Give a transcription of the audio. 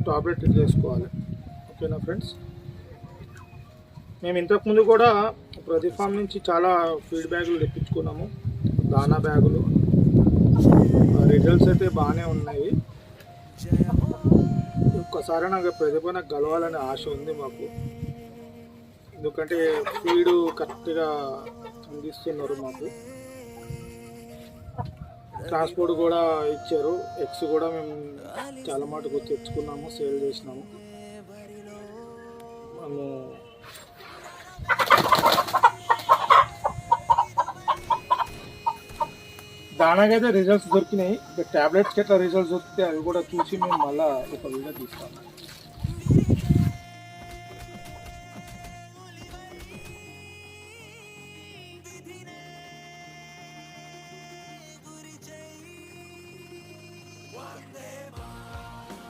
Tablet వేసుకోవాలి. ఓకేనా friends, మేము ఇంతకుముందు కూడా ప్రదీప్ ఫామ్ నుంచి చాలా ఫీడ్ బ్యాగులు తెప్పించుకున్నాము, దానా బ్యాగులు. రిజల్ట్స్ అయితే బాగానే ఉన్నాయి. ఒక్కసారి నాకు ప్రదీప్ నాకు కలవాలనే ఆశ ఉంది మాకు, ఎందుకంటే ఫీడు కరెక్ట్గా అందిస్తున్నారు మాకు. ట్రాన్స్పోర్ట్ కూడా ఇచ్చారు. ఎగ్స్ కూడా మేము చాలా మటుకు తెచ్చుకున్నాము, సేల్ చేసినాము. మేము దానాకైతే రిజల్ట్స్ దొరికినాయి. ఇక ట్యాబ్లెట్స్కి ఎట్లా రిజల్ట్స్ దొరికితే అవి కూడా చూసి మేము మళ్ళీ ఒక వీడియో తీస్తాము.